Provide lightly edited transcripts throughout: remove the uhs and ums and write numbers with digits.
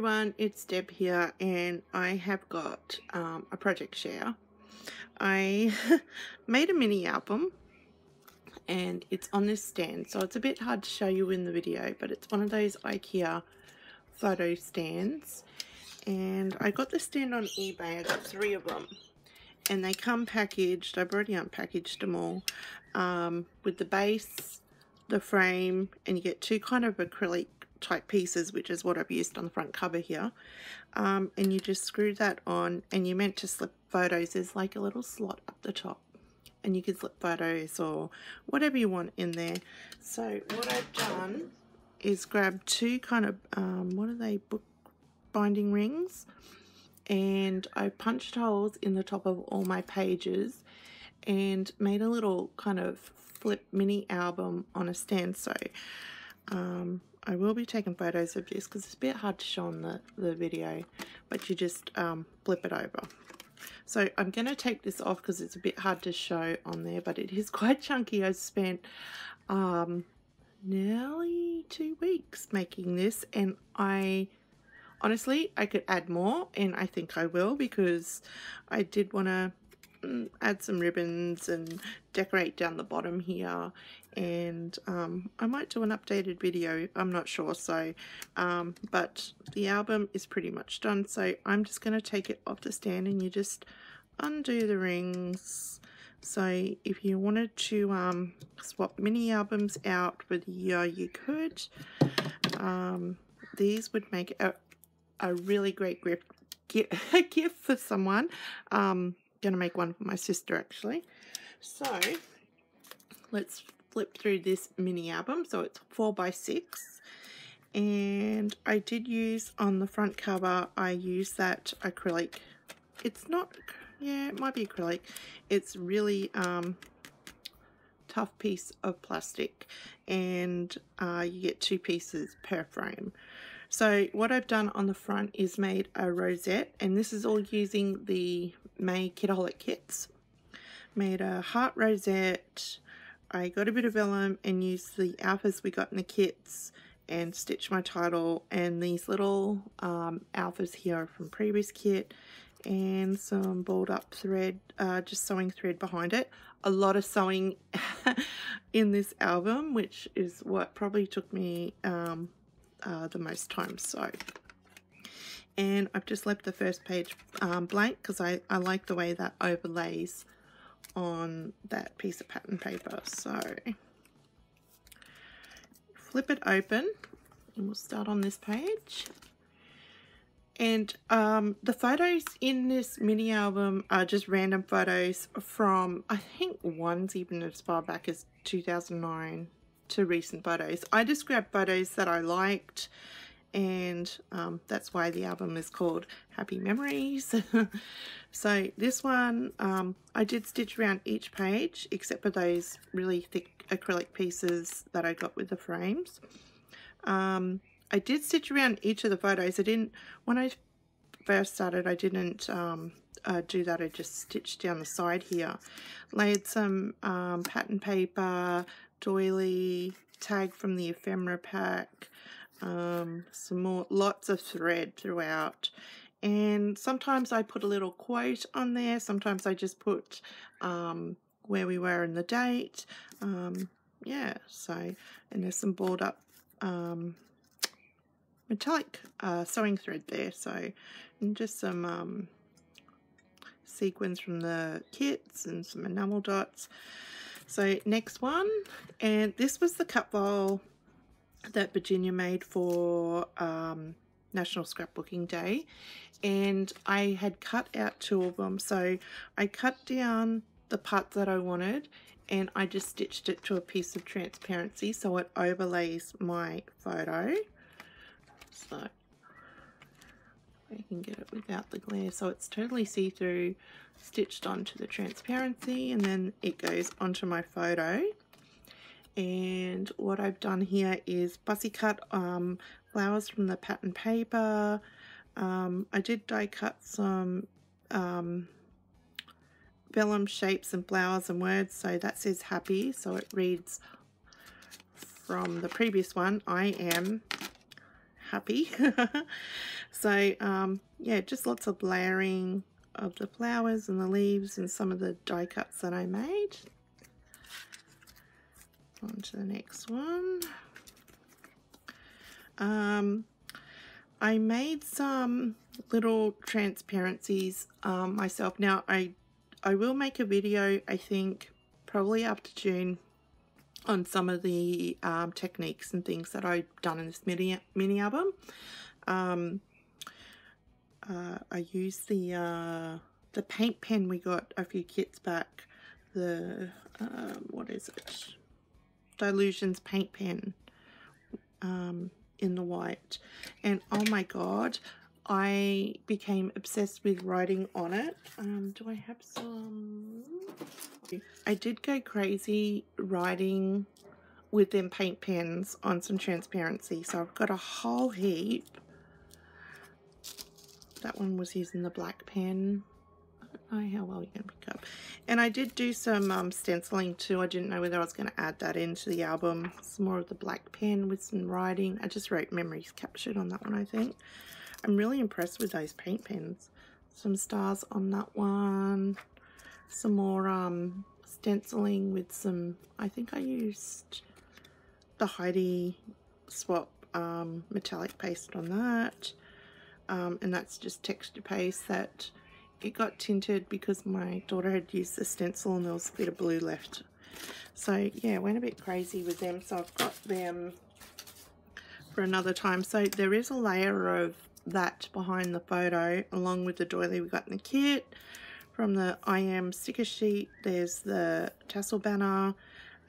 everyone, it's Deb here, and I have got a project share. I made a mini album and it's on this stand, so it's a bit hard to show you in the video, but it's one of those IKEA photo stands, and I got the stand on eBay. I got 3 of them and they come packaged. I've already unpackaged them all, with the base, the frame, and you get 2 kind of acrylic type pieces, which is what I've used on the front cover here, and you just screw that on, and you're meant to slip photos. There's like a little slot up the top and you can slip photos or whatever you want in there. So what I've done is grab 2 kind of what are they, book binding rings, and I punched holes in the top of all my pages and made a little kind of flip mini album on a stand. So I will be taking photos of this because it's a bit hard to show on the video, but you just flip it over. So I'm going to take this off because it's a bit hard to show on there, but it is quite chunky. I spent nearly 2 weeks making this, and honestly, I could add more, and I think I will, because I did want to add some ribbons and decorate down the bottom here, and I might do an updated video, I'm not sure. So but the album is pretty much done, so I'm just going to take it off the stand, and you just undo the rings. So if you wanted to swap mini albums out with you could. These would make a really great gift for someone. Gonna make one for my sister actually. So let's flip through this mini album. So it's 4x6, and I did use on the front cover, I used that acrylic. It's not, yeah, it might be acrylic. It's really tough piece of plastic, and you get 2 pieces per frame. So what I've done on the front is made a rosette, and this is all using the Kitaholic Kits. Made a heart rosette. I got a bit of vellum and used the alphas we got in the kits and stitched my title, and these little alphas here from previous kit, and some balled up thread, just sewing thread behind it. A lot of sewing in this album, which is what probably took me the most time. So, and I've just left the first page blank because I like the way that overlays on that piece of pattern paper. So flip it open, and we'll start on this page. And the photos in this mini album are just random photos from, I think one's even as far back as 2009 to recent photos. I just grabbed photos that I liked, and that's why the album is called Happy Memories. So this one, I did stitch around each page except for those really thick acrylic pieces that I got with the frames. I did stitch around each of the photos. I didn't, when I first started, I didn't do that. I just stitched down the side here. Laid some pattern paper, doily, tag from the ephemera pack, some more, lots of thread throughout, and sometimes I put a little quote on there, sometimes I just put where we were in the date. Yeah, so, and there's some balled up metallic sewing thread there, so, and just some sequins from the kits and some enamel dots. So next one, and this was the cut file that Virginia made for National Scrapbooking Day, and I had cut out 2 of them. So I cut down the part that I wanted, and I just stitched it to a piece of transparency so it overlays my photo. So I can get it without the glare, so it's totally see-through, stitched onto the transparency, and then it goes onto my photo. And what I've done here is fussy cut flowers from the pattern paper. I did die cut some vellum shapes and flowers and words, so that says happy, so it reads from the previous one, I am happy. So yeah, just lots of layering of the flowers and the leaves and some of the die cuts that I made. On to the next one. I made some little transparencies myself. Now I will make a video, I think probably after June, on some of the techniques and things that I've done in this mini album. I used the paint pen we got a few kits back. The what is it? Dilutions paint pen in the white, and oh my god, I became obsessed with writing on it. Do I have some? I did go crazy writing with them paint pens on some transparency, so I've got a whole heap. That one was using the black pen. I don't know how well you can pick up. And I did do some stenciling too. I didn't know whether I was going to add that into the album. Some more of the black pen with some writing. I just wrote memories captured on that one, I think. I'm really impressed with those paint pens. Some stars on that one. Some more stenciling with some, I think I used the Heidi Swap metallic paste on that. And that's just texture paste that it got tinted because my daughter had used the stencil and there was a bit of blue left. So yeah, went a bit crazy with them, so I've got them for another time. So there is a layer of that behind the photo along with the doily we got in the kit. From the I Am sticker sheet, there's the tassel banner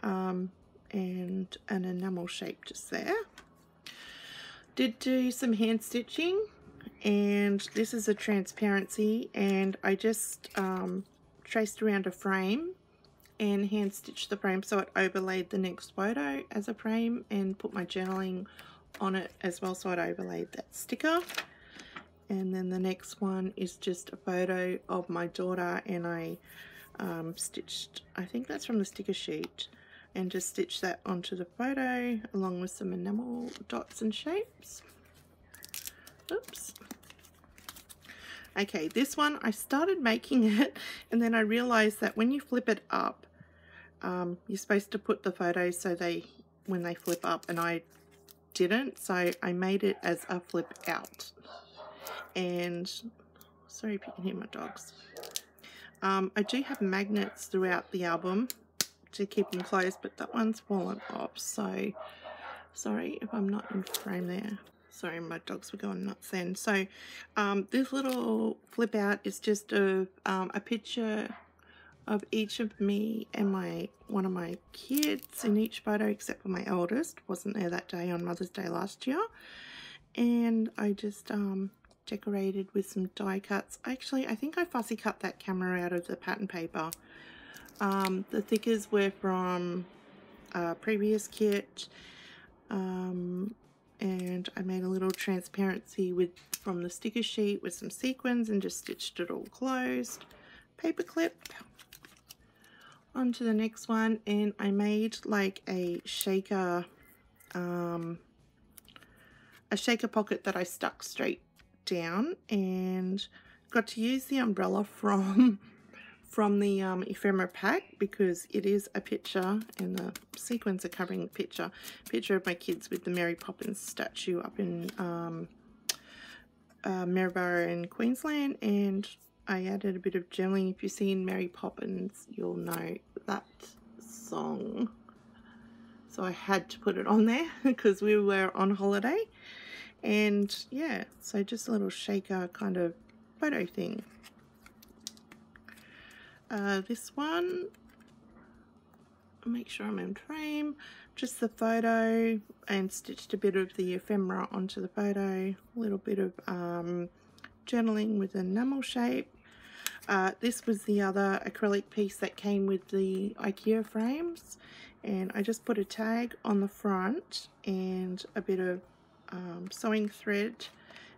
and an enamel shape just there. Did do some hand stitching, and this is a transparency, and I just traced around a frame and hand stitched the frame so it overlaid the next photo as a frame, and put my journaling on it as well, so it overlaid that sticker. And then the next one is just a photo of my daughter, and I stitched, I think that's from the sticker sheet, and just stitched that onto the photo along with some enamel dots and shapes. Oops. Okay, this one I started making it, and then I realized that when you flip it up, you're supposed to put the photos so when they flip up, and I didn't, so I made it as a flip out. And sorry if you can hear my dogs. I do have magnets throughout the album to keep them closed, but that one's fallen off, so sorry if I'm not in frame there. Sorry, my dogs were going nuts then. So this little flip out is just a picture of each of me and one of my kids in each photo, except for my eldest. Wasn't there that day on Mother's Day last year. And I just decorated with some die cuts. Actually, I think I fussy cut that camera out of the pattern paper. The thickers were from a previous kit. And I made a little transparency from the sticker sheet with some sequins and just stitched it all closed. Paper clip. On to the next one, and I made like a shaker pocket that I stuck straight down, and got to use the umbrella from the ephemera pack because it is a picture, and the sequins are covering the picture of my kids with the Mary Poppins statue up in Maryborough in Queensland, and I added a bit of journaling. If you've seen Mary Poppins, you'll know that song. So I had to put it on there because we were on holiday. And yeah, so just a little shaker kind of photo thing. This one, make sure I'm in frame, just the photo, and stitched a bit of the ephemera onto the photo, a little bit of journaling with an enamel shape. This was the other acrylic piece that came with the IKEA frames, and I just put a tag on the front and a bit of sewing thread,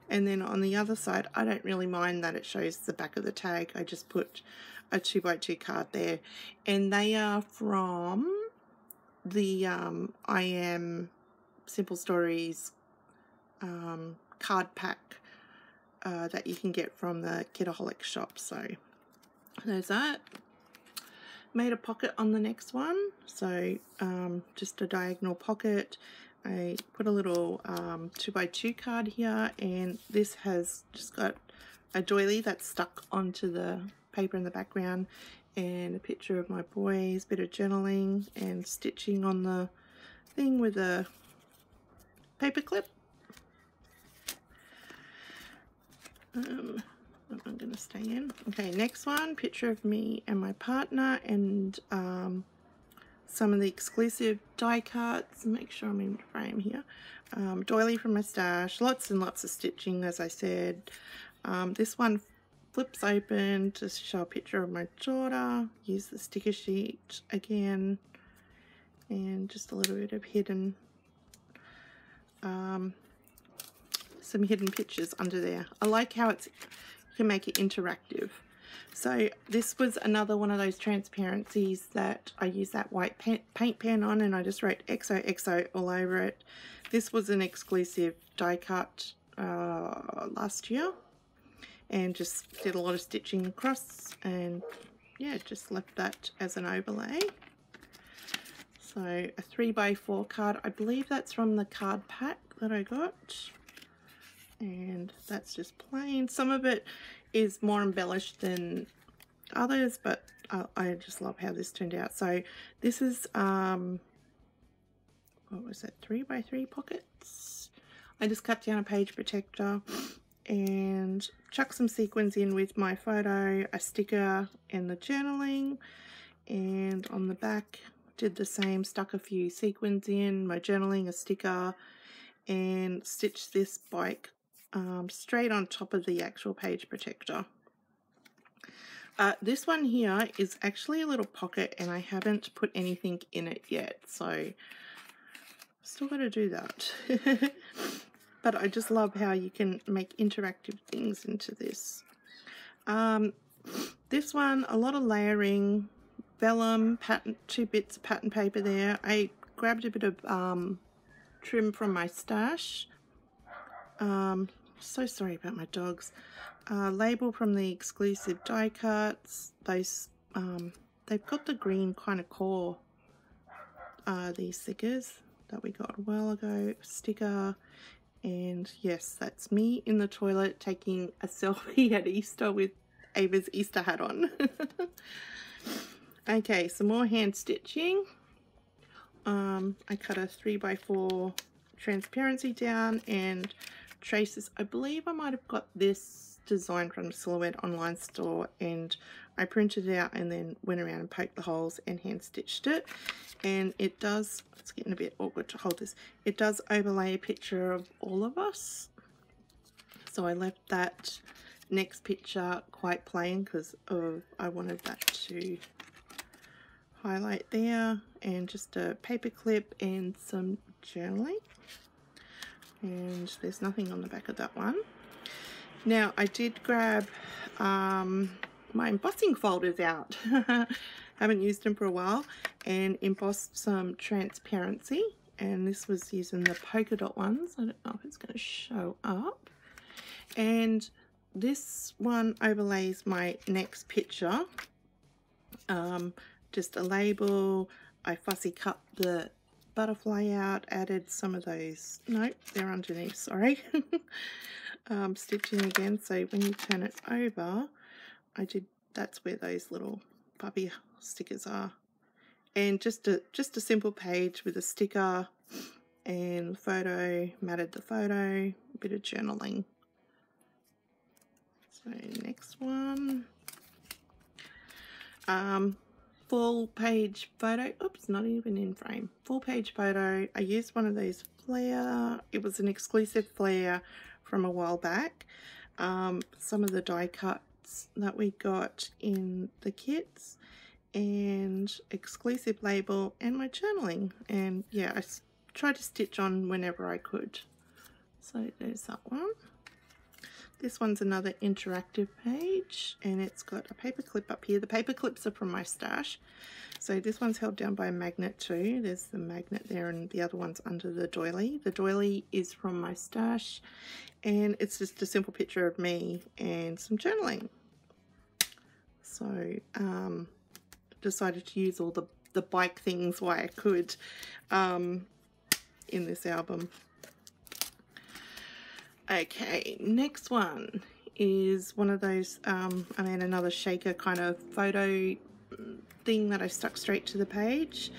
and then on the other side, I don't really mind that it shows the back of the tag. I just put a 2x2 card there, and they are from the I Am Simple Stories card pack that you can get from the Kitaholic shop. So there's that. Made a pocket on the next one, so just a diagonal pocket. I put a little 2x2 card here, and this has just got a doily that's stuck onto the paper in the background, and a picture of my boys, bit of journaling and stitching on the thing with a paper clip. I'm going to stay in. Okay, next one, picture of me and my partner, and some of the exclusive die cuts. Make sure I'm in frame here. Doily from my stash, lots and lots of stitching, as I said. This one flips open to show a picture of my daughter. Use the sticker sheet again, and just a little bit of hidden some hidden pictures under there. I like how you can make it interactive. So this was another one of those transparencies that I used that white paint pen on, and I just wrote XOXO all over it. This was an exclusive die cut last year, and just did a lot of stitching across, and yeah, just left that as an overlay. So a 3x4 card, I believe that's from the card pack that I got, and that's just plain. Some of it is more embellished than others, but I just love how this turned out. So this is what was it, 3x3 pockets. I just cut down a page protector and chuck some sequins in with my photo, a sticker, and the journaling, and on the back did the same, stuck a few sequins in, my journaling, a sticker, and stitched this bike straight on top of the actual page protector. This one here is actually a little pocket, and I haven't put anything in it yet, so still got to do that. But I just love how you can make interactive things into this. This one, a lot of layering, vellum, pattern, 2 bits of pattern paper there. I grabbed a bit of trim from my stash. So sorry about my dogs. Label from the exclusive die cuts. Those they've got the green kind of core, these stickers that we got a while ago. Sticker, and yes, that's me in the toilet taking a selfie at Easter with Ava's Easter hat on. Okay, some more hand stitching. I cut a 3x4 transparency down and traces. I believe I might have got this design from the Silhouette online store, and I printed it out and then went around and poked the holes and hand stitched it. And it does, it's getting a bit awkward to hold this, it does overlay a picture of all of us. So I left that next picture quite plain because I wanted that to highlight there, and just a paper clip and some journaling. And there's nothing on the back of that one. Now I did grab my embossing folders out. Haven't used them for a while, and embossed some transparency, and this was using the polka dot ones. I don't know if it's going to show up. And this one overlays my next picture. Just a label. I fussy cut the butterfly out, added some of those, nope, they're underneath, sorry. Stitching again, so when you turn it over, that's where those little puppy stickers are. And just a simple page with a sticker and photo, matted the photo, a bit of journaling. So next one. Full page photo, oops, not even in frame. Full page photo. I used one of those flare, it was an exclusive flare from a while back. Some of the die cuts that we got in the kits, and exclusive label, and my journaling. And yeah, I tried to stitch on whenever I could. So there's that one. This one's another interactive page, and it's got a paper clip up here. The paper clips are from my stash. So this one's held down by a magnet too. There's the magnet there, and the other one's under the doily. The doily is from my stash, and it's just a simple picture of me and some journaling. So decided to use all the bike things while I could in this album. Okay, next one is one of those, another shaker kind of photo thing that I stuck straight to the page.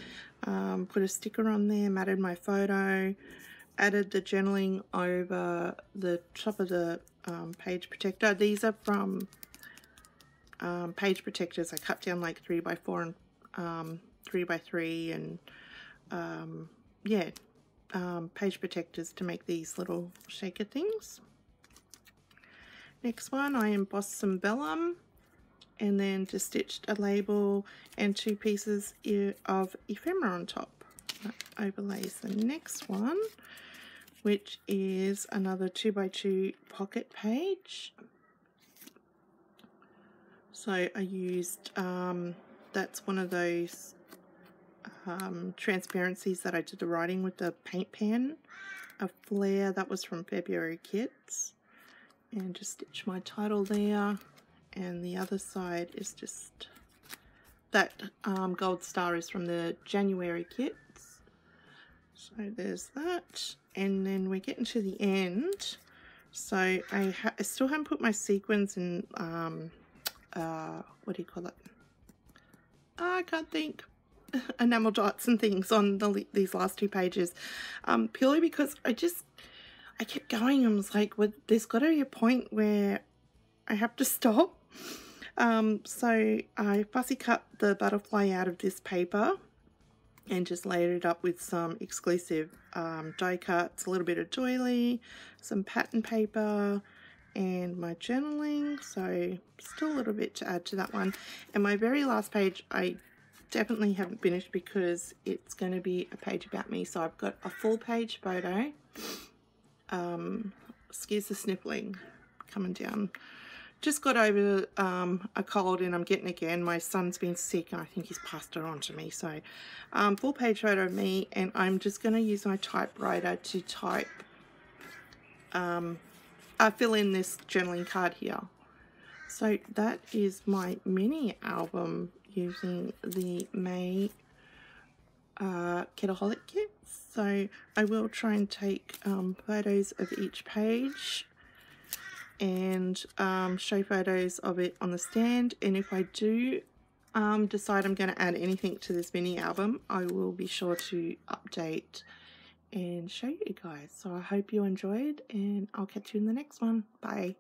Put a sticker on there, matted my photo, added the journaling over the top of the page protector. These are from page protectors. I cut down like 3x4 and 3x3 and yeah, page protectors to make these little shaker things. Next one, I embossed some vellum and then just stitched a label and 2 pieces of ephemera on top. That overlays the next one, which is another 2x2 pocket page. So I used, that's one of those transparencies that I did the writing with the paint pen, a flare that was from February Kits, and just stitch my title there. And the other side is just that gold star is from the January Kits. So there's that, and then we're getting to the end. So I still haven't put my sequins and what do you call it? I can't think. Enamel dots and things on these last 2 pages, purely because I kept going. I was like, well, there's got to be a point where I have to stop. So I fussy cut the butterfly out of this paper and just layered it up with some exclusive die cuts, a little bit of doily, some pattern paper, and my journaling. So still a little bit to add to that one. And my very last page I definitely haven't finished because it's going to be a page about me. So I've got a full page photo. Excuse the sniffling coming down. Just got over a cold and I'm getting again. My son's been sick and I think he's passed it on to me. So full page photo of me, and I'm just going to use my typewriter to type, fill in this journaling card here. So that is my mini album using the May Kitaholic Kits. So I will try and take photos of each page and show photos of it on the stand. And if I do decide I'm going to add anything to this mini album, I will be sure to update and show you guys. So I hope you enjoyed, and I'll catch you in the next one. Bye.